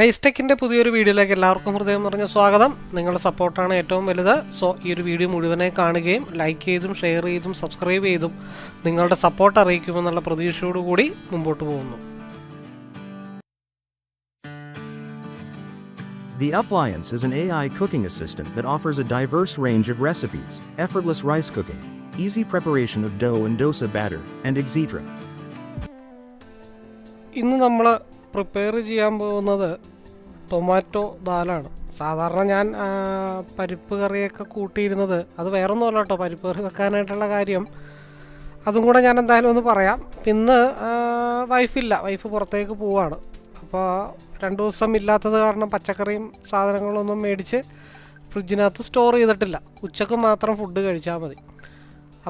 ടേസ്റ്റെക്കിൻ്റെ പുതിയൊരു വീഡിയോയിലേക്ക് എല്ലാവർക്കും ഹൃദയം നിറഞ്ഞ സ്വാഗതം. നിങ്ങളുടെ സപ്പോർട്ടാണ് ഏറ്റവും വലുത്. സോ ഈ ഒരു വീഡിയോ മുഴുവനായി കാണുകയും ലൈക്ക് ചെയ്തും ഷെയർ ചെയ്തും സബ്സ്ക്രൈബ് ചെയ്തും നിങ്ങളുടെ സപ്പോർട്ട് അറിയിക്കുമെന്നുള്ള പ്രതീക്ഷയോടുകൂടി മുമ്പോട്ട് പോകുന്നു. The Appliance is an AI cooking assistant that offers a diverse range of recipes, effortless rice cooking, easy preparation of dough and dosa batter, and etc. ഇന്ന് നമ്മൾ പ്രിപ്പയർ ചെയ്യാൻ പോകുന്നത് ടൊമാറ്റോ ദാലാണ്. സാധാരണ ഞാൻ പരിപ്പ് കറിയൊക്കെ കൂട്ടിയിരുന്നത് അത് വേറൊന്നുമല്ല കേട്ടോ. പരിപ്പ് കറി വെക്കാനായിട്ടുള്ള കാര്യം അതും കൂടെ ഞാൻ എന്തായാലും ഒന്ന് പറയാം. ഇന്ന് വൈഫ് പുറത്തേക്ക് പോവാണ്. അപ്പോൾ 2 ദിവസം ഇല്ലാത്തത് കാരണം പച്ചക്കറിയും സാധനങ്ങളൊന്നും മേടിച്ച് ഫ്രിഡ്ജിനകത്ത് സ്റ്റോർ ചെയ്തിട്ടില്ല. ഉച്ചക്ക് മാത്രം ഫുഡ് കഴിച്ചാൽ മതി.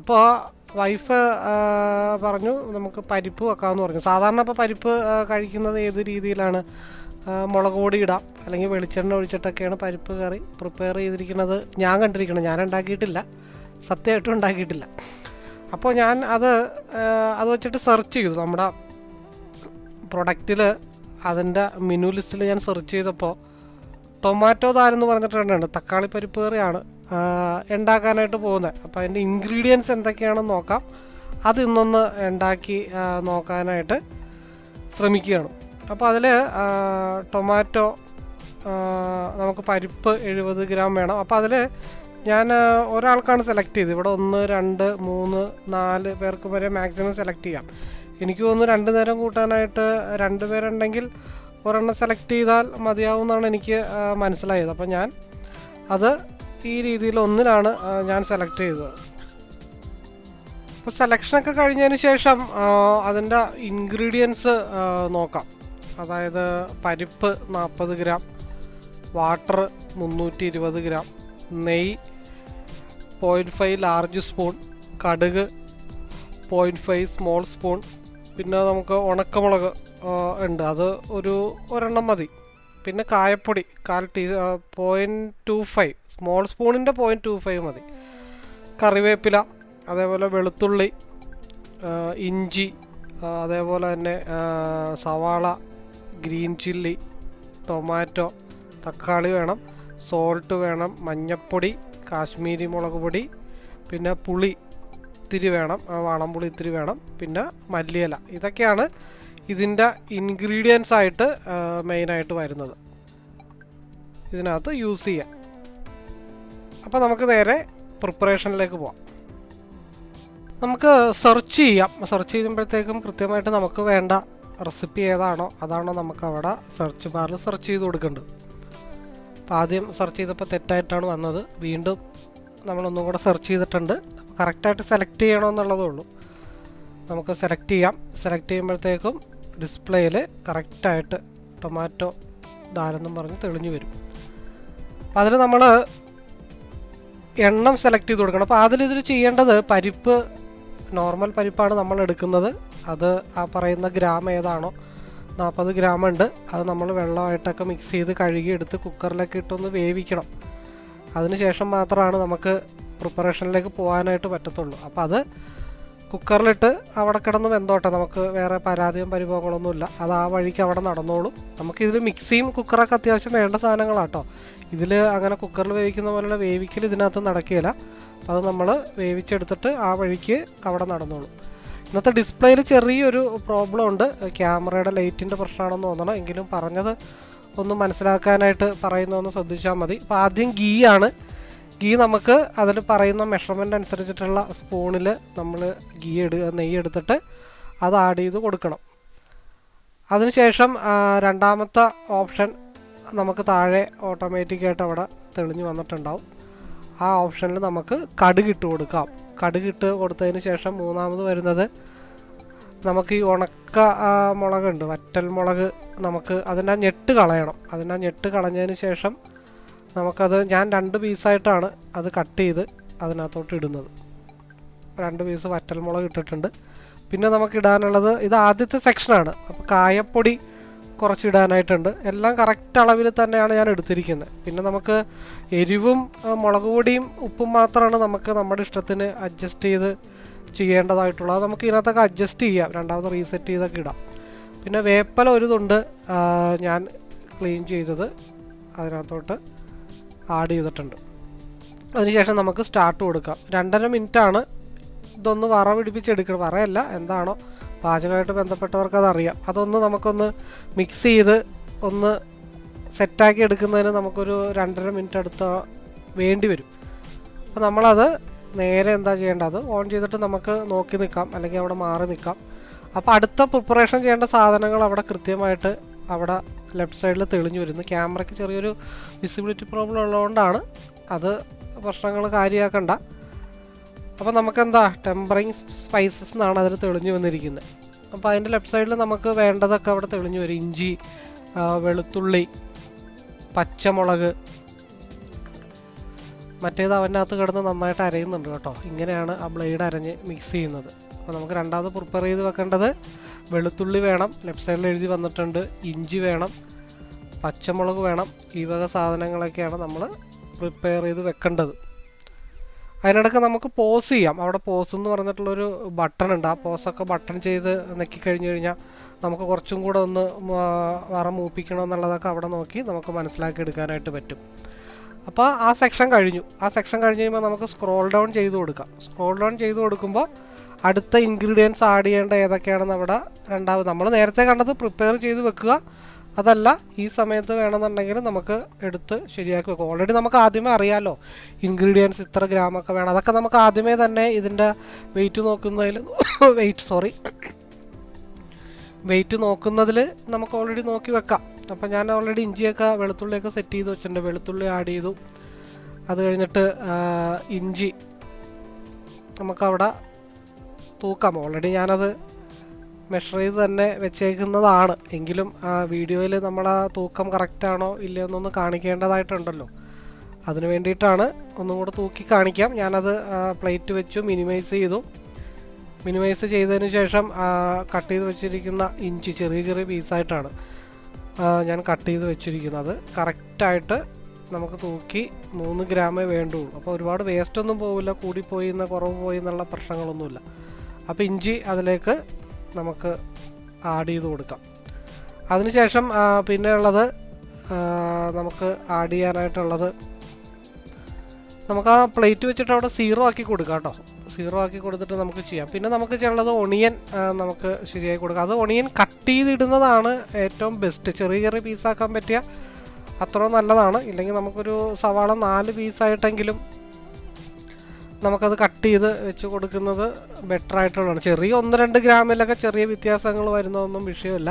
അപ്പോൾ വൈഫ് പറഞ്ഞു നമുക്ക് പരിപ്പ് വെക്കാമെന്ന് പറഞ്ഞു. സാധാരണ ഇപ്പോൾ പരിപ്പ് കഴിക്കുന്നത് ഏത് രീതിയിലാണ്, മുളക് പൊടി ഇടാം അല്ലെങ്കിൽ വെളിച്ചെണ്ണ ഒഴിച്ചിട്ടൊക്കെയാണ് പരിപ്പ് കറി പ്രിപ്പയർ ചെയ്തിരിക്കുന്നത് ഞാൻ കണ്ടിരിക്കുന്നത്. ഞാൻ ഉണ്ടാക്കിയിട്ടില്ല, സത്യമായിട്ടും ഉണ്ടാക്കിയിട്ടില്ല. അപ്പോൾ ഞാൻ അത് വെച്ചിട്ട് സെർച്ച് ചെയ്തു. നമ്മുടെ പ്രൊഡക്റ്റിൽ അതിൻ്റെ മെനു ലിസ്റ്റിൽ ഞാൻ സെർച്ച് ചെയ്തപ്പോൾ ടൊമാറ്റോ ദാൽ എന്ന് പറഞ്ഞിട്ടുണ്ട്. തക്കാളി പരിപ്പ് കറിയാണ് ഉണ്ടാക്കാനായിട്ട് പോകുന്നത്. അപ്പോൾ അതിൻ്റെ ഇൻഗ്രീഡിയൻസ് എന്തൊക്കെയാണെന്ന് നോക്കാം. അത് ഇന്നൊന്ന് ഉണ്ടാക്കി നോക്കാനായിട്ട് ശ്രമിക്കുകയാണ്. അപ്പോൾ അതിൽ ടൊമാറ്റോ നമുക്ക് പരിപ്പ് 70 ഗ്രാം വേണം. അപ്പോൾ അതിൽ ഞാൻ ഒരാൾക്കാണ് സെലക്ട് ചെയ്തത്. ഇവിടെ 1, 2, 3, 4 പേർക്ക് വരെ മാക്സിമം സെലക്ട് ചെയ്യാം. എനിക്ക് തോന്നുന്നു 2 നേരം കൂട്ടാനായിട്ട് 2 പേരുണ്ടെങ്കിൽ ഒരെണ്ണം സെലക്ട് ചെയ്താൽ മതിയാവുമെന്നാണ് എനിക്ക് മനസ്സിലായത്. അപ്പോൾ ഞാൻ അത് ഈ രീതിയിൽ 1-ലാണ് ഞാൻ സെലക്ട് ചെയ്തത്. അപ്പോൾ സെലക്ഷനൊക്കെ കഴിഞ്ഞതിന് ശേഷം അതിൻ്റെ ഇൻഗ്രീഡിയൻസ് നോക്കാം. അതായത് പരിപ്പ് 40 ഗ്രാം, വാട്ടർ 320 ഗ്രാം, നെയ്യ് 0.5 ലാർജ് സ്പൂൺ, കടുക് 0.5 സ്മോൾ സ്പൂൺ, പിന്നെ നമുക്ക് ഉണക്കമുളക് ഉണ്ട്, അത് ഒരെണ്ണം മതി. പിന്നെ കായപ്പൊടി 0.25 സ്മോൾ സ്പൂണിൻ്റെ 0.25 മതി. കറിവേപ്പില, അതേപോലെ വെളുത്തുള്ളി, ഇഞ്ചി, അതേപോലെ തന്നെ സവാള, ഗ്രീൻ ചില്ലി, ടൊമാറ്റോ, തക്കാളി വേണം, സോൾട്ട് വേണം, മഞ്ഞൾപ്പൊടി, കാശ്മീരി മുളക് പൊടി, പിന്നെ പുളി ഇത്തിരി വേണം, വാളംപുളി ഇത്തിരി വേണം, പിന്നെ മല്ലിയില. ഇതൊക്കെയാണ് ഇതിൻ്റെ ഇൻഗ്രീഡിയൻസ് ആയിട്ട് മെയിനായിട്ട് വരുന്നത്, ഇതിനകത്ത് യൂസ് ചെയ്യാം. അപ്പോൾ നമുക്ക് നേരെ പ്രിപ്പറേഷനിലേക്ക് പോവാം. നമുക്ക് സെർച്ച് ചെയ്യാം. സെർച്ച് ചെയ്യുമ്പോഴത്തേക്കും കൃത്യമായിട്ട് നമുക്ക് വേണ്ട റെസിപ്പി ഏതാണോ അതാണോ നമുക്ക് അവിടെ സെർച്ച് ബാറിൽ സെർച്ച് ചെയ്ത് കൊടുക്കേണ്ടത്. അപ്പോൾ ആദ്യം സെർച്ച് ചെയ്തപ്പോൾ തെറ്റായിട്ടാണ് വന്നത്. വീണ്ടും നമ്മളൊന്നും കൂടെ സെർച്ച് ചെയ്തിട്ടുണ്ട്. കറക്റ്റായിട്ട് സെലക്ട് ചെയ്യണമെന്നുള്ളതേ ഉള്ളൂ. നമുക്ക് സെലക്ട് ചെയ്യാം. സെലക്ട് ചെയ്യുമ്പോഴത്തേക്കും ഡിസ്പ്ലേയിൽ കറക്റ്റായിട്ട് ടൊമാറ്റോ ദാലെന്നും പറഞ്ഞ് തെളിഞ്ഞു വരും. അപ്പോൾ അതിൽ നമ്മൾ എണ്ണം സെലക്ട് ചെയ്ത് കൊടുക്കണം. അപ്പോൾ അതിലിതിൽ ചെയ്യേണ്ടത് പരിപ്പ് നോർമൽ പരിപ്പാണ് നമ്മൾ എടുക്കുന്നത്. അത് ആ പറയുന്ന ഗ്രാം ഏതാണോ 40 ഗ്രാം ഉണ്ട്. അത് നമ്മൾ വെള്ളമായിട്ടൊക്കെ മിക്സ് ചെയ്ത് കഴുകി എടുത്ത് കുക്കറിലൊക്കെ ഇട്ടൊന്ന് വേവിക്കണം. അതിനുശേഷം മാത്രമാണ് നമുക്ക് പ്രിപ്പറേഷനിലേക്ക് പോകാനായിട്ട് പറ്റത്തുള്ളൂ. അപ്പോൾ അത് കുക്കറിലിട്ട് അവിടെ കിടന്ന് വെന്തോട്ടെ, നമുക്ക് വേറെ പരാതിയും പരിഭവങ്ങളൊന്നുമില്ല. അത് ആ വഴിക്ക് അവിടെ നടന്നോളും. നമുക്കിതിൽ മിക്സിയും കുക്കറൊക്കെ അത്യാവശ്യം വേണ്ട സാധനങ്ങളാട്ടോ. ഇതിൽ അങ്ങനെ കുക്കറിൽ വേവിക്കുന്ന പോലുള്ള വേവിക്കൽ ഇതിനകത്ത് നടക്കുകയില്ല. അപ്പോൾ അത് നമ്മൾ വേവിച്ചെടുത്തിട്ട് ആ വഴിക്ക് അവിടെ നടന്നോളും. ഇന്നത്തെ ഡിസ്പ്ലേയിൽ ചെറിയൊരു പ്രോബ്ലം ഉണ്ട്. ക്യാമറയുടെ ലൈറ്റിൻ്റെ പ്രശ്നമാണെന്ന് തോന്നണം. എങ്കിലും പറഞ്ഞത് ഒന്ന് മനസ്സിലാക്കാനായിട്ട് പറയുന്നതൊന്ന് ശ്രദ്ധിച്ചാൽ മതി. അപ്പോൾ ആദ്യം ഗീ ആണ്. ഗീ നമുക്ക് അതിൽ പറയുന്ന മെഷർമെൻ്റ് അനുസരിച്ചിട്ടുള്ള സ്പൂണിൽ നമ്മൾ നെയ്യ് എടുത്തിട്ട് അത് ആഡ് ചെയ്ത് കൊടുക്കണം. അതിനുശേഷം രണ്ടാമത്തെ ഓപ്ഷൻ നമുക്ക് താഴെ ഓട്ടോമാറ്റിക്കായിട്ട് അവിടെ തെളിഞ്ഞു വന്നിട്ടുണ്ടാവും. ആ ഓപ്ഷനിൽ നമുക്ക് കടുകിട്ട് കൊടുക്കാം. കടുകിട്ട് കൊടുത്തതിന് ശേഷം മൂന്നാമത് വരുന്നത് നമുക്ക് ഈ ഉണക്ക മുളകുണ്ട്, വറ്റൽ മുളക്, നമുക്ക് അതിൻ്റെ ഞെട്ട് കളയണം. അതിൻ്റെ ഞെട്ട് കളഞ്ഞതിന് ശേഷം നമുക്കത് ഞാൻ 2 പീസായിട്ടാണ് അത് കട്ട് ചെയ്ത് അതിനകത്തോട്ട് ഇടുന്നത്. 2 പീസ് വറ്റൽ മുളക് ഇട്ടിട്ടുണ്ട്. പിന്നെ നമുക്കിടാനുള്ളത് ഇത് ആദ്യത്തെ സെക്ഷനാണ്. അപ്പോൾ കായപ്പൊടി കുറച്ചിടാനായിട്ടുണ്ട്. എല്ലാം കറക്റ്റ് അളവിൽ തന്നെയാണ് ഞാൻ എടുത്തിരിക്കുന്നത്. പിന്നെ നമുക്ക് എരിവും മുളക് പൊടിയും ഉപ്പും മാത്രമാണ് നമുക്ക് നമ്മുടെ ഇഷ്ടത്തിന് അഡ്ജസ്റ്റ് ചെയ്ത് ചെയ്യേണ്ടതായിട്ടുള്ളത്. നമുക്ക് ഇതിനകത്തൊക്കെ അഡ്ജസ്റ്റ് ചെയ്യാം, രണ്ടാമത് റീസെറ്റ് ചെയ്തൊക്കെ ഇടാം. പിന്നെ വേപ്പല ഒരു തുണ്ട് ഞാൻ ക്ലീൻ ചെയ്തത് അതിനകത്തോട്ട് ആഡ് ചെയ്തിട്ടുണ്ട്. അതിനുശേഷം നമുക്ക് സ്റ്റാർട്ട് കൊടുക്കാം. 2.5 മിനിറ്റാണ് ഇതൊന്ന് വറ പിടിപ്പിച്ചെടുക്കണം. വറയല്ല, എന്താണോ പാചകമായിട്ട് ബന്ധപ്പെട്ടവർക്ക് അതറിയാം. അതൊന്ന് നമുക്കൊന്ന് മിക്സ് ചെയ്ത് ഒന്ന് സെറ്റാക്കി എടുക്കുന്നതിന് നമുക്കൊരു 2.5 മിനിറ്റ് അടുത്ത വേണ്ടി വരും. അപ്പോൾ നമ്മളത് നേരെ എന്താ ചെയ്യേണ്ടത്, ഓൺ ചെയ്തിട്ട് നമുക്ക് നോക്കി നിൽക്കാം, അല്ലെങ്കിൽ അവിടെ മാറി നിൽക്കാം. അപ്പോൾ അടുത്ത പ്രിപ്പറേഷൻ ചെയ്യേണ്ട സാധനങ്ങൾ അവിടെ കൃത്യമായിട്ട് അവിടെ ലെഫ്റ്റ് സൈഡിൽ തെളിഞ്ഞു വരുന്നു. ക്യാമറയ്ക്ക് ചെറിയൊരു വിസിബിലിറ്റി പ്രോബ്ലം ഉള്ളതുകൊണ്ടാണ്, അത് പ്രശ്നങ്ങൾ കാര്യമാക്കണ്ട. അപ്പോൾ നമുക്കെന്താ ടെമ്പറിങ് സ്പൈസസ് എന്നാണ് അതിൽ തെളിഞ്ഞു വന്നിരിക്കുന്നത്. അപ്പോൾ അതിൻ്റെ ലെഫ്റ്റ് സൈഡിൽ നമുക്ക് വേണ്ടതൊക്കെ അവിടെ തെളിഞ്ഞു വരും. ഇഞ്ചി, വെളുത്തുള്ളി, പച്ചമുളക്, മറ്റേത് അവനകത്ത് കിടന്ന് നന്നായിട്ട് അരയുന്നുണ്ട് കേട്ടോ. ഇങ്ങനെയാണ് ആ ബ്ലേഡ് അരഞ്ഞ് മിക്സ് ചെയ്യുന്നത്. അപ്പോൾ നമുക്ക് രണ്ടാമത് പ്രിപ്പയർ ചെയ്ത് വെക്കേണ്ടത് വെളുത്തുള്ളി വേണം, ലെഫ്റ്റ് സൈഡിൽ എഴുതി വന്നിട്ടുണ്ട്. ഇഞ്ചി വേണം, പച്ചമുളക് വേണം. ഈ വക സാധനങ്ങളൊക്കെയാണ് നമ്മൾ പ്രിപ്പയർ ചെയ്ത് വെക്കേണ്ടത്. അതിനിടയ്ക്ക് നമുക്ക് പോസ് ചെയ്യാം. അവിടെ പോസ് എന്ന് പറഞ്ഞിട്ടുള്ളൊരു ബട്ടൺ ഉണ്ട്. ആ പോസൊക്കെ ബട്ടൺ ചെയ്ത് നെക്കി കഴിഞ്ഞ് കഴിഞ്ഞാൽ നമുക്ക് കുറച്ചും കൂടെ ഒന്ന് വറ മൂപ്പിക്കണമെന്നുള്ളതൊക്കെ അവിടെ നോക്കി നമുക്ക് മനസ്സിലാക്കി എടുക്കാനായിട്ട് പറ്റും. അപ്പോൾ ആ സെക്ഷൻ കഴിഞ്ഞു. ആ സെക്ഷൻ കഴിഞ്ഞ് കഴിയുമ്പോൾ നമുക്ക് സ്ക്രോൾ ഡൗൺ ചെയ്ത് കൊടുക്കാം. സ്ക്രോൾ ഡൗൺ ചെയ്ത് കൊടുക്കുമ്പോൾ അടുത്ത ഇൻഗ്രീഡിയൻസ് ആഡ് ചെയ്യേണ്ട ഏതൊക്കെയാണെന്ന് അവിടെ രണ്ടാമത് നമ്മൾ നേരത്തെ കണ്ടത് പ്രിപ്പയർ ചെയ്ത് വെക്കുക. അതല്ല, ഈ സമയത്ത് വേണമെന്നുണ്ടെങ്കിൽ നമുക്ക് എടുത്ത് ശരിയാക്കി വെക്കും. ഓൾറെഡി നമുക്ക് ആദ്യമേ അറിയാമല്ലോ ഇൻഗ്രീഡിയൻസ് ഇത്ര ഗ്രാമൊക്കെ വേണം. അതൊക്കെ നമുക്ക് ആദ്യമേ തന്നെ ഇതിൻ്റെ വെയിറ്റ് നോക്കുന്നതിൽ നമുക്ക് ഓൾറെഡി നോക്കി വെക്കാം. അപ്പോൾ ഞാൻ ഓൾറെഡി ഇഞ്ചിയൊക്കെ വെളുത്തുള്ളിയൊക്കെ സെറ്റ് ചെയ്ത് വെച്ചിട്ടുണ്ട്. വെളുത്തുള്ളി ആഡ് ചെയ്തു. അത് കഴിഞ്ഞിട്ട് ഇഞ്ചി നമുക്കവിടെ തൂക്കാം. ഓൾറെഡി ഞാനത് മെഷർ ചെയ്ത് തന്നെ വെച്ചേക്കുന്നതാണ്. എങ്കിലും വീഡിയോയിൽ നമ്മൾ ആ തൂക്കം കറക്റ്റാണോ ഇല്ലയോ എന്നൊന്ന് കാണിക്കേണ്ടതായിട്ടുണ്ടല്ലോ. അതിന് വേണ്ടിയിട്ടാണ് ഒന്നും കൂടെ തൂക്കി കാണിക്കാം. ഞാനത് പ്ലേറ്റ് വെച്ചു, മിനിമൈസ് ചെയ്തു. മിനിമൈസ് ചെയ്തതിന് ശേഷം കട്ട് ചെയ്ത് വെച്ചിരിക്കുന്ന ഇഞ്ചി ചെറിയ ചെറിയ പീസായിട്ടാണ് ഞാൻ കട്ട് ചെയ്ത് വെച്ചിരിക്കുന്നത്. കറക്റ്റായിട്ട് നമുക്ക് തൂക്കി 3 ഗ്രാമേ വേണ്ടുള്ളൂ. അപ്പോൾ ഒരുപാട് വേസ്റ്റൊന്നും പോവില്ല, കൂടിപ്പോയി കുറവ് പോയി എന്നുള്ള പ്രശ്നങ്ങളൊന്നുമില്ല. അപ്പോൾ ഇഞ്ചി അതിലേക്ക് നമുക്ക് ആഡ് ചെയ്ത് കൊടുക്കാം. അതിനുശേഷം പിന്നെ ഉള്ളത് നമുക്ക് ആഡ് ചെയ്യാനായിട്ടുള്ളത്, നമുക്ക് ആ പ്ലേറ്റ് വെച്ചിട്ട് അവിടെ 0 ആക്കി കൊടുക്കാം കേട്ടോ. 0 ആക്കി കൊടുത്തിട്ട് നമുക്ക് ചെയ്യാം. പിന്നെ നമുക്ക് ചെയ്യുള്ളത് ഒണിയൻ നമുക്ക് ശരിയാക്കി കൊടുക്കാം. അത് ഒണിയൻ കട്ട് ചെയ്തിടുന്നതാണ് ഏറ്റവും ബെസ്റ്റ്. ചെറിയ ചെറിയ പീസാക്കാൻ പറ്റിയ അത്രയും നല്ലതാണ്. ഇല്ലെങ്കിൽ നമുക്കൊരു സവാള 4 പീസായിട്ടെങ്കിലും നമുക്കത് കട്ട് ചെയ്ത് വെച്ച് കൊടുക്കുന്നത് ബെറ്റർ ആയിട്ടുള്ളതാണ്. ചെറിയ 1-2 ഗ്രാമിലൊക്കെ ചെറിയ വ്യത്യാസങ്ങൾ വരുന്നതൊന്നും വിഷയമില്ല,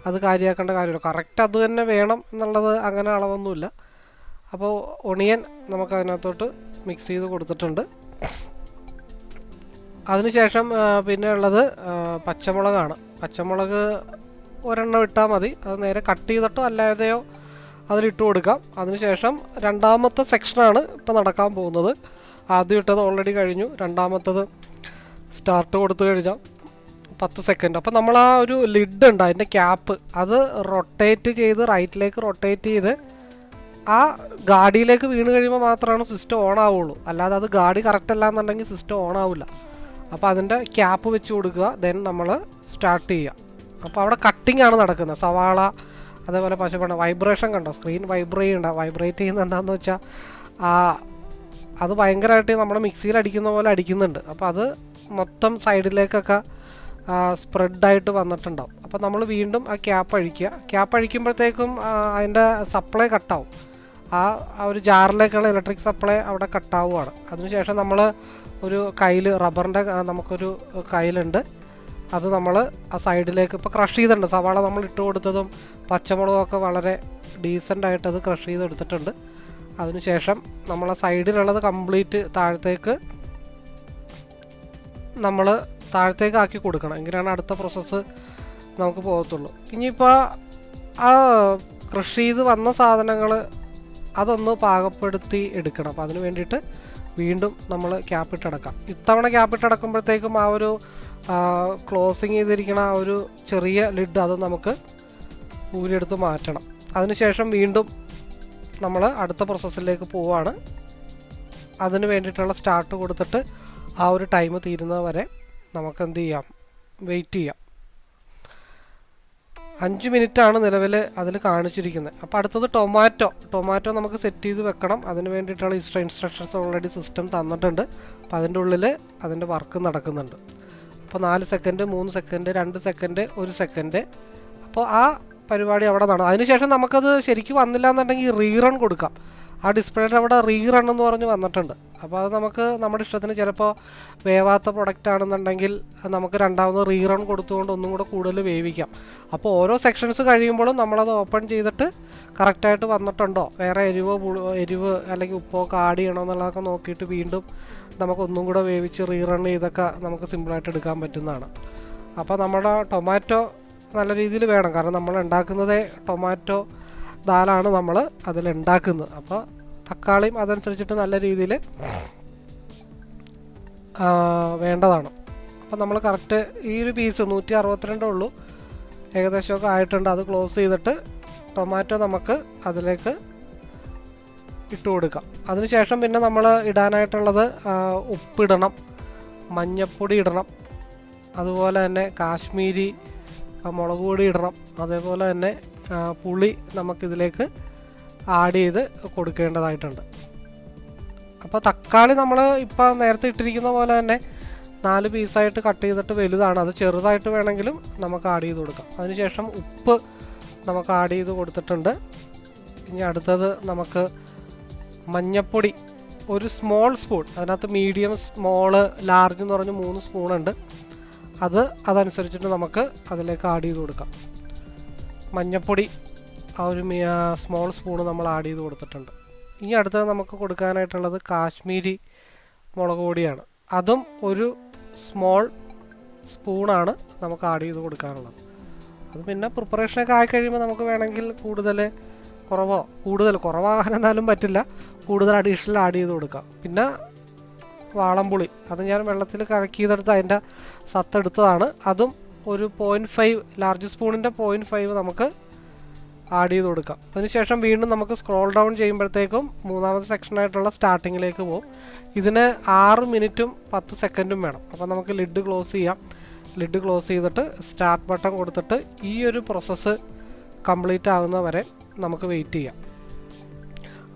അത് കാര്യമാക്കേണ്ട കാര്യമില്ല. കറക്റ്റ് അത് തന്നെ വേണം എന്നുള്ളത് അങ്ങനെ അളവൊന്നുമില്ല. അപ്പോൾ ഒണിയൻ നമുക്ക് അതിനകത്തോട്ട് മിക്സ് ചെയ്ത് കൊടുത്തിട്ടുണ്ട്. അതിനുശേഷം പിന്നെ ഉള്ളത് പച്ചമുളകാണ്. പച്ചമുളക് ഒരെണ്ണം ഇട്ടാൽ മതി. അത് നേരെ കട്ട് ചെയ്തിട്ടോ അല്ലാതെയോ അതിലിട്ട് കൊടുക്കാം. അതിനുശേഷം രണ്ടാമത്തെ സെക്ഷനാണ് ഇപ്പോൾ നടക്കാൻ പോകുന്നത്. ആദ്യം ഇട്ടത് ഓൾറെഡി കഴിഞ്ഞു. രണ്ടാമത്തത് സ്റ്റാർട്ട് കൊടുത്തു കഴിഞ്ഞാൽ 10 സെക്കൻഡ്. അപ്പോൾ നമ്മൾ ആ ഒരു ലിഡ് ഉണ്ട്, അതിൻ്റെ ക്യാപ്പ് അത് റൊട്ടേറ്റ് ചെയ്ത് റൈറ്റിലേക്ക് റൊട്ടേറ്റ് ചെയ്ത് ആ ഗാഡിയിലേക്ക് വീണ് കഴിയുമ്പോൾ മാത്രമാണ് സിസ്റ്റം ഓൺ ആവുള്ളൂ. അല്ലാതെ അത് ഗാഡി കറക്റ്റ് അല്ല എന്നുണ്ടെങ്കിൽ സിസ്റ്റം ഓൺ ആവില്ല. അപ്പോൾ അതിൻ്റെ ക്യാപ്പ് വെച്ച് കൊടുക്കുക. ദെൻ നമ്മൾ സ്റ്റാർട്ട് ചെയ്യുക. അപ്പോൾ അവിടെ കട്ടിങ് ആണ് നടക്കുന്നത്. സവാള അതേപോലെ പശുപണ വൈബ്രേഷൻ കണ്ടോ, സ്ക്രീൻ വൈബ്രേറ്റ് ചെയ്യുന്നത് എന്താണെന്ന് വെച്ചാൽ അത് ഭയങ്കരമായിട്ട് നമ്മുടെ മിക്സിയിൽ അടിക്കുന്ന പോലെ അടിക്കുന്നുണ്ട്. അപ്പോൾ അത് മൊത്തം സൈഡിലേക്കൊക്കെ സ്പ്രെഡായിട്ട് വന്നിട്ടുണ്ടാവും. അപ്പോൾ നമ്മൾ വീണ്ടും ആ ക്യാപ്പ് അഴിക്കുക. ക്യാപ്പ് അഴിക്കുമ്പോഴത്തേക്കും അതിൻ്റെ സപ്ലൈ കട്ടാവും. ആ ഒരു ജാറിലേക്കുള്ള ഇലക്ട്രിക് സപ്ലൈ അവിടെ കട്ടാവുകയാണ്. അതിനുശേഷം നമ്മൾ ഒരു കയ്യിൽ റബ്ബറിൻ്റെ നമുക്കൊരു കയ്യിലുണ്ട്, അത് നമ്മൾ ആ സൈഡിലേക്ക് ഇപ്പോൾ ക്രഷ് ചെയ്തിട്ടുണ്ട്. സവാള നമ്മൾ ഇട്ട് കൊടുത്തതും പച്ചമുളകൊക്കെ വളരെ ഡീസൻ്റായിട്ട് അത് ക്രഷ് ചെയ്തെടുത്തിട്ടുണ്ട്. അതിനുശേഷം നമ്മൾ ആ സൈഡിലുള്ളത് കംപ്ലീറ്റ് താഴത്തേക്ക് ആക്കി കൊടുക്കണം. എങ്കിലാണ് അടുത്ത പ്രോസസ്സ് നമുക്ക് പോകത്തുള്ളൂ. ഇനിയിപ്പോൾ ആ ക്രഷ് ചെയ്ത് വന്ന സാധനങ്ങൾ അതൊന്ന് പാകപ്പെടുത്തി എടുക്കണം. അപ്പോൾ അതിന് വേണ്ടിയിട്ട് വീണ്ടും നമ്മൾ ക്യാപ്പിട്ടടക്കാം. ഇത്തവണ ക്യാപ്പിട്ടടക്കുമ്പോഴത്തേക്കും ആ ഒരു ക്ലോസിങ് ചെയ്തിരിക്കുന്ന ആ ഒരു ചെറിയ ലിഡ് അത് നമുക്ക് ഊരിയെടുത്ത് മാറ്റണം. അതിനുശേഷം വീണ്ടും നമ്മൾ അടുത്ത പ്രോസസ്സിലേക്ക് പോവുകയാണ്. അതിന് വേണ്ടിയിട്ടുള്ള സ്റ്റാർട്ട് കൊടുത്തിട്ട് ആ ഒരു ടൈം തീരുന്നത് വരെ നമുക്ക് എന്ത് ചെയ്യാം, വെയിറ്റ് ചെയ്യാം. 5 മിനിറ്റാണ് നിലവിൽ അതിൽ കാണിച്ചിരിക്കുന്നത്. അപ്പോൾ അടുത്തത് ടൊമാറ്റോ നമുക്ക് സെറ്റ് ചെയ്ത് വെക്കണം. അതിന് വേണ്ടിയിട്ടുള്ള ഇൻസ്ട്രക്ഷൻസ് ഓൾറെഡി സിസ്റ്റം തന്നിട്ടുണ്ട്. അപ്പോൾ അതിൻ്റെ ഉള്ളിൽ അതിൻ്റെ വർക്ക് നടക്കുന്നുണ്ട്. അപ്പോൾ 4 സെക്കൻഡ്, 3 സെക്കൻഡ്, 2 സെക്കൻഡ്, 1 സെക്കൻഡ്. അപ്പോൾ ആ പരിപാടി അവിടെ നടന്നു. അതിനുശേഷം നമുക്കത് ശരിക്കും വന്നില്ല എന്നുണ്ടെങ്കിൽ റീറൺ കൊടുക്കാം. ആ ഡിസ്പ്ലേയുടെ അവിടെ റീറൺ എന്ന് പറഞ്ഞ് വന്നിട്ടുണ്ട്. അപ്പോൾ അത് നമുക്ക് നമ്മുടെ ഇഷ്ടത്തിന്, ചിലപ്പോൾ വേവാത്ത പ്രൊഡക്റ്റ് ആണെന്നുണ്ടെങ്കിൽ നമുക്ക് രണ്ടാമത് റീറൺ കൊടുത്തുകൊണ്ട് ഒന്നും കൂടെ കൂടുതൽ വേവിക്കാം. അപ്പോൾ ഓരോ സെക്ഷൻസ് കഴിയുമ്പോഴും നമ്മളത് ഓപ്പൺ ചെയ്തിട്ട് കറക്റ്റായിട്ട് വന്നിട്ടുണ്ടോ, വേറെ എരിവ് അല്ലെങ്കിൽ ഉപ്പൊക്കെ ആഡ് ചെയ്യണോ എന്നുള്ളതൊക്കെ നോക്കിയിട്ട് വീണ്ടും നമുക്കൊന്നും കൂടെ വേവിച്ച് റീറൺ ചെയ്തൊക്കെ നമുക്ക് സിമ്പിളായിട്ട് എടുക്കാൻ പറ്റുന്നതാണ്. അപ്പോൾ നമ്മുടെ ടൊമാറ്റോ നല്ല രീതിയിൽ വേണം, കാരണം നമ്മൾ ഉണ്ടാക്കുന്നത് ടൊമാറ്റോ ദാലാണ് നമ്മൾ അതിലുണ്ടാക്കുന്നത്. അപ്പോൾ തക്കാളിയും അതനുസരിച്ചിട്ട് നല്ല രീതിയിൽ വേണ്ടതാണ്. അപ്പോൾ നമ്മൾ കറക്റ്റ് ഈ ഒരു പീസ് 162 ഉള്ളൂ, ഏകദേശമൊക്കെ ആയിട്ടുണ്ട്. അത് ക്ലോസ് ചെയ്തിട്ട് ടൊമാറ്റോ നമുക്ക് അതിലേക്ക് ഇട്ട് കൊടുക്കാം. അതിനുശേഷം പിന്നെ നമ്മൾ ഇടാനായിട്ടുള്ളത് ഉപ്പിടണം, മഞ്ഞൾപ്പൊടി ഇടണം, അതുപോലെ തന്നെ കാശ്മീരി മുളക് പൊടി ഇടണം, അതേപോലെ തന്നെ പുളി നമുക്കിതിലേക്ക് ആഡ് ചെയ്ത് കൊടുക്കേണ്ടതായിട്ടുണ്ട്. അപ്പോൾ തക്കാളി നമ്മൾ ഇപ്പോൾ നേരത്തെ ഇട്ടിരിക്കുന്ന പോലെ തന്നെ 4 പീസായിട്ട് കട്ട് ചെയ്തിട്ട് വലുതാണ്, അത് ചെറുതായിട്ട് വേണമെങ്കിലും നമുക്ക് ആഡ് ചെയ്ത് കൊടുക്കാം. അതിനുശേഷം ഉപ്പ് നമുക്ക് ആഡ് ചെയ്ത് കൊടുത്തിട്ടുണ്ട്. ഇനി അടുത്തത് നമുക്ക് മഞ്ഞൾപ്പൊടി ഒരു സ്മോൾ സ്പൂൺ, അതിനകത്ത് മീഡിയം, സ്മോള്, ലാർജ് എന്ന് പറഞ്ഞ് 3 സ്പൂണുണ്ട്. അതനുസരിച്ചിട്ട് നമുക്ക് അതിലേക്ക് ആഡ് ചെയ്ത് കൊടുക്കാം. മഞ്ഞൾപ്പൊടി ആ ഒരു സ്മോൾ സ്പൂണ് നമ്മൾ ആഡ് ചെയ്ത് കൊടുത്തിട്ടുണ്ട്. ഇനി അടുത്തത് നമുക്ക് കൊടുക്കാനായിട്ടുള്ളത് കാശ്മീരി മുളക് പൊടിയാണ്. അതും ഒരു സ്മോൾ സ്പൂണാണ് നമുക്ക് ആഡ് ചെയ്ത് കൊടുക്കാനുള്ളത്. അത് പിന്നെ പ്രിപ്പറേഷനൊക്കെ ആയിക്കഴിയുമ്പോൾ നമുക്ക് വേണമെങ്കിൽ കുറവാകാൻ എന്തായാലും പറ്റില്ല, കൂടുതൽ അഡീഷണൽ ആഡ് ചെയ്ത് കൊടുക്കാം. പിന്നെ വാളംപുളി, അത് ഞാൻ വെള്ളത്തിൽ കലക്കിയതെടുത്ത് അതിൻ്റെ സത്തെടുത്തതാണ്. അതും ഒരു 0.5 ലാർജ് സ്പൂണിൻ്റെ 0.5 നമുക്ക് ആഡ് ചെയ്ത് കൊടുക്കാം. അതിനുശേഷം വീണ്ടും നമുക്ക് സ്ക്രോൾ ഡൗൺ ചെയ്യുമ്പോഴത്തേക്കും 3ാമത്തെ സെക്ഷനായിട്ടുള്ള സ്റ്റാർട്ടിങ്ങിലേക്ക് പോകും. ഇതിന് 6 മിനിറ്റും 10 സെക്കൻഡും വേണം. അപ്പോൾ നമുക്ക് ലിഡ് ക്ലോസ് ചെയ്യാം. ലിഡ് ക്ലോസ് ചെയ്തിട്ട് സ്റ്റാർട്ട് ബട്ടൺ കൊടുത്തിട്ട് ഈ ഒരു പ്രോസസ്സ് കംപ്ലീറ്റ് ആകുന്ന വരെ നമുക്ക് വെയിറ്റ് ചെയ്യാം.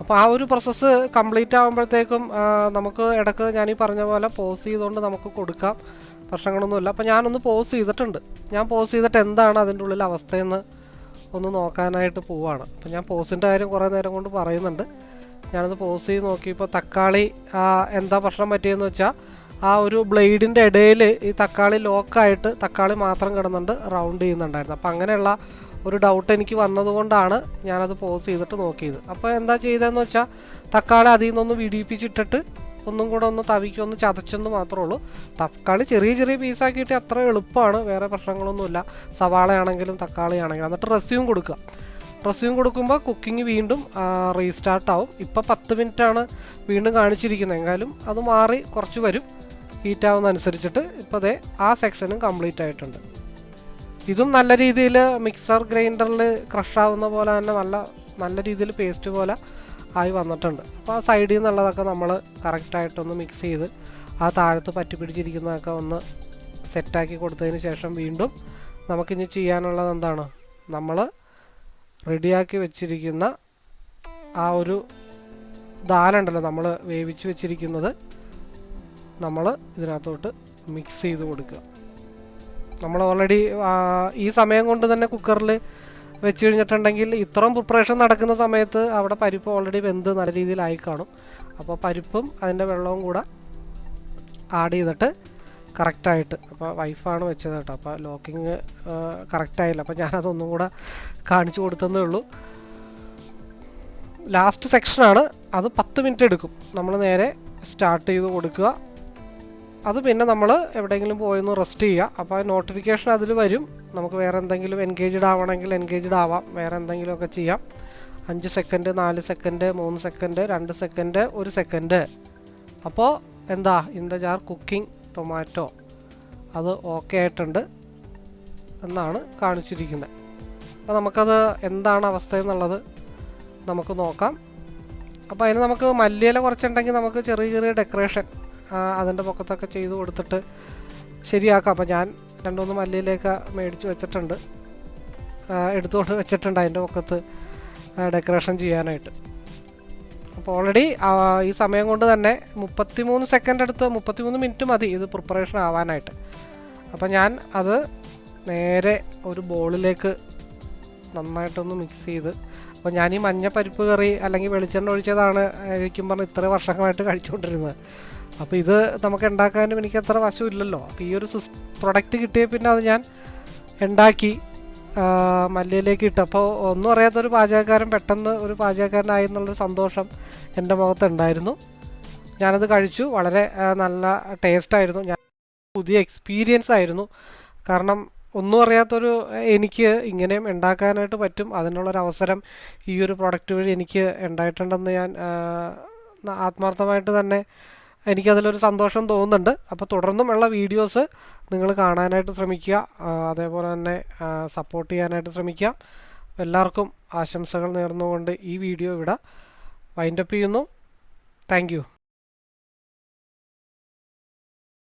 അപ്പോൾ ആ ഒരു പ്രോസസ്സ് കംപ്ലീറ്റ് ആകുമ്പോഴത്തേക്കും നമുക്ക് ഇടയ്ക്ക് ഞാനീ പറഞ്ഞ പോലെ പോസ് ചെയ്തുകൊണ്ട് നമുക്ക് കൊടുക്കാം, പ്രശ്നങ്ങളൊന്നുമില്ല. അപ്പോൾ ഞാനൊന്ന് പോസ് ചെയ്തിട്ടുണ്ട്. ഞാൻ പോസ് ചെയ്തിട്ട് എന്താണ് അതിൻ്റെ ഉള്ളിൽ അവസ്ഥയെന്ന് ഒന്ന് നോക്കാനായിട്ട് പോവുകയാണ്. അപ്പോൾ ഞാൻ പോസിൻ്റെ കാര്യം കുറേ നേരം കൊണ്ട് പറയുന്നുണ്ട്. ഞാനത് പോസ് ചെയ്ത് നോക്കിയപ്പോൾ തക്കാളി എന്താ പ്രശ്നം പറ്റിയെന്ന് വെച്ചാൽ ആ ഒരു ബ്ലേഡിൻ്റെ ഇടയിൽ ഈ തക്കാളി ലോക്കായിട്ട് തക്കാളി മാത്രം കിടന്നുണ്ട് റൗണ്ട് ചെയ്യുന്നുണ്ടായിരുന്നു. അപ്പോൾ അങ്ങനെയുള്ള ഒരു ഡൗട്ട് എനിക്ക് വന്നതുകൊണ്ടാണ് ഞാനത് പോസ് ചെയ്തിട്ട് നോക്കിയത്. അപ്പോൾ എന്താ ചെയ്തതെന്ന് വെച്ചാൽ തക്കാളി അതിൽ നിന്നൊന്ന് വിടിയിപ്പിച്ചിട്ടിട്ട് ഒന്നും കൂടെ ഒന്ന് തവിക്കൊന്ന് ചതച്ചെന്ന് മാത്രമേ ഉള്ളൂ. തക്കാളി ചെറിയ ചെറിയ പീസാക്കിയിട്ട് അത്ര എളുപ്പമാണ്, വേറെ പ്രശ്നങ്ങളൊന്നുമില്ല. സവാളയാണെങ്കിലും തക്കാളി ആണെങ്കിലും. എന്നിട്ട് റെസ്യൂം കൊടുക്കുക. റെസ്യൂം കൊടുക്കുമ്പോൾ കുക്കിംഗ് വീണ്ടും റീസ്റ്റാർട്ടാവും. ഇപ്പോൾ 10 മിനിറ്റാണ് വീണ്ടും കാണിച്ചിരിക്കുന്നത്, എങ്കിലും അത് മാറി കുറച്ച് വരും ഹീറ്റാവുന്നതനുസരിച്ചിട്ട്. ഇപ്പോൾ അതേ ആ സെക്ഷനും കംപ്ലീറ്റ് ആയിട്ടുണ്ട്. ഇതും നല്ല രീതിയിൽ മിക്സർ ഗ്രൈൻഡറിൽ ക്രഷാവുന്ന പോലെ തന്നെ നല്ല രീതിയിൽ പേസ്റ്റ് പോലെ ആയി വന്നിട്ടുണ്ട്. അപ്പോൾ ആ സൈഡിൽ നിന്നുള്ളതൊക്കെ നമ്മൾ കറക്റ്റായിട്ടൊന്ന് മിക്സ് ചെയ്ത് ആ താഴത്ത് പറ്റി പിടിച്ചിരിക്കുന്നതൊക്കെ ഒന്ന് സെറ്റാക്കി കൊടുത്തതിന് ശേഷം വീണ്ടും നമുക്കിനി ചെയ്യാനുള്ളത് എന്താണ്, നമ്മൾ റെഡിയാക്കി വെച്ചിരിക്കുന്ന ആ ഒരു ദാലുണ്ടല്ലോ, നമ്മൾ വേവിച്ച് വെച്ചിരിക്കുന്നത് നമ്മൾ ഇതിനകത്തോട്ട് മിക്സ് ചെയ്ത് കൊടുക്കുക. നമ്മൾ ഓൾറെഡി ഈ സമയം കൊണ്ട് തന്നെ കുക്കറിൽ വെച്ച് കഴിഞ്ഞിട്ടുണ്ടെങ്കിൽ ഇത്രയും പ്രിപ്പറേഷൻ നടക്കുന്ന സമയത്ത് അവിടെ പരിപ്പ് ഓൾറെഡി വെന്ത് നല്ല രീതിയിലായി കാണും. അപ്പോൾ പരിപ്പും അതിൻ്റെ വെള്ളവും കൂടെ ആഡ് ചെയ്തിട്ട് കറക്റ്റായിട്ട്, അപ്പോൾ വൈഫാണ് വെച്ചത് കേട്ടോ, അപ്പോൾ ലോക്കിങ് കറക്റ്റായില്ല. അപ്പോൾ ഞാനതൊന്നും കൂടെ കാണിച്ചു കൊടുത്തതേ ഉള്ളൂ. ലാസ്റ്റ് സെക്ഷനാണ്, അത് 10 മിനിറ്റ് എടുക്കും. നമ്മൾ നേരെ സ്റ്റാർട്ട് ചെയ്ത് കൊടുക്കുക. അത് പിന്നെ നമ്മൾ എവിടെയെങ്കിലും പോയൊന്ന് റെസ്റ്റ് ചെയ്യുക. അപ്പോൾ നോട്ടിഫിക്കേഷൻ അതിൽ വരും. നമുക്ക് വേറെ എന്തെങ്കിലും എൻഗേജ്ഡ് ആവണമെങ്കിൽ എൻഗേജ്ഡ് ആവാം, വേറെ എന്തെങ്കിലുമൊക്കെ ചെയ്യാം. 5 second, 4 second, 3 second, 2 second, 1 second. അപ്പോൾ എന്താ in the jar cooking tomato അത് ഓക്കെ ആയിട്ടുണ്ട് എന്നാണ് കാണിച്ചിരിക്കുന്നത്. അപ്പോൾ നമുക്കത് എന്താണ് അവസ്ഥ എന്നുള്ളത് നമുക്ക് നോക്കാം. അപ്പോൾ അതിന് നമുക്ക് മല്ലിയില കുറച്ചുണ്ടെങ്കിൽ നമുക്ക് ചെറിയ ചെറിയ ഡെക്കറേഷൻ അതിൻ്റെ പൊക്കത്തൊക്കെ ചെയ്ത് കൊടുത്തിട്ട് ശരിയാക്കാം. അപ്പോൾ ഞാൻ 2-3 മല്ലിയിലൊക്കെ മേടിച്ച് വെച്ചിട്ടുണ്ട്. എടുത്തുകൊണ്ട് വെച്ചിട്ടുണ്ട് അതിൻ്റെ പൊക്കത്ത് ഡെക്കറേഷൻ ചെയ്യാനായിട്ട്. അപ്പോൾ ഓൾറെഡി ഈ സമയം കൊണ്ട് തന്നെ 33 സെക്കൻഡ് അടുത്ത് 33 മിനിറ്റ് മതി ഇത് പ്രിപ്പറേഷൻ ആവാനായിട്ട്. അപ്പോൾ ഞാൻ അത് നേരെ ഒരു ബോളിലേക്ക് നന്നായിട്ടൊന്ന് മിക്സ് ചെയ്ത്, അപ്പോൾ ഞാൻ ഈ മഞ്ഞ പരിപ്പ് കറി അല്ലെങ്കിൽ വെളിച്ചെണ്ണ ഒഴിച്ചതാണ് ശരിക്കും പറഞ്ഞാൽ ഇത്ര വർഷങ്ങളായിട്ട് കഴിച്ചുകൊണ്ടിരുന്നത്. അപ്പോൾ ഇത് നമുക്ക് ഉണ്ടാക്കാനും എനിക്ക് അത്ര വശമില്ലല്ലോ. അപ്പോൾ ഈ ഒരു പ്രൊഡക്റ്റ് കിട്ടിയ പിന്നെ അത് ഞാൻ ഉണ്ടാക്കി മല്ലിയിലേക്ക് ഇട്ട്, അപ്പോൾ ഒന്നും അറിയാത്തൊരു പാചകക്കാരൻ പെട്ടെന്ന് ഒരു പാചകക്കാരനായി എന്നുള്ളൊരു സന്തോഷം എൻ്റെ മുഖത്തുണ്ടായിരുന്നു. ഞാനത് കഴിച്ചു, വളരെ നല്ല ടേസ്റ്റായിരുന്നു. ഞാൻ പുതിയ എക്സ്പീരിയൻസ് ആയിരുന്നു. കാരണം ഒന്നും അറിയാത്തൊരു എനിക്ക് ഇങ്ങനെയും ഉണ്ടാക്കാനായിട്ട് പറ്റും, അതിനുള്ളൊരവസരം ഈ ഒരു പ്രൊഡക്റ്റ് വഴി എനിക്ക് ഉണ്ടായിട്ടുണ്ടെന്ന് ഞാൻ ആത്മാർത്ഥമായിട്ട് തന്നെ എനിക്കതിലൊരു സന്തോഷം തോന്നുന്നുണ്ട്. അപ്പോൾ തുടർന്നും ഉള്ള വീഡിയോസ് നിങ്ങൾ കാണാനായിട്ട് ശ്രമിക്കുക, അതേപോലെ തന്നെ സപ്പോർട്ട് ചെയ്യാനായിട്ട് ശ്രമിക്കുക. എല്ലാവർക്കും ആശംസകൾ നേർന്നുകൊണ്ട് ഈ വീഡിയോ ഇവിടെ വൈൻഡപ്പ് ചെയ്യുന്നു. Thank you.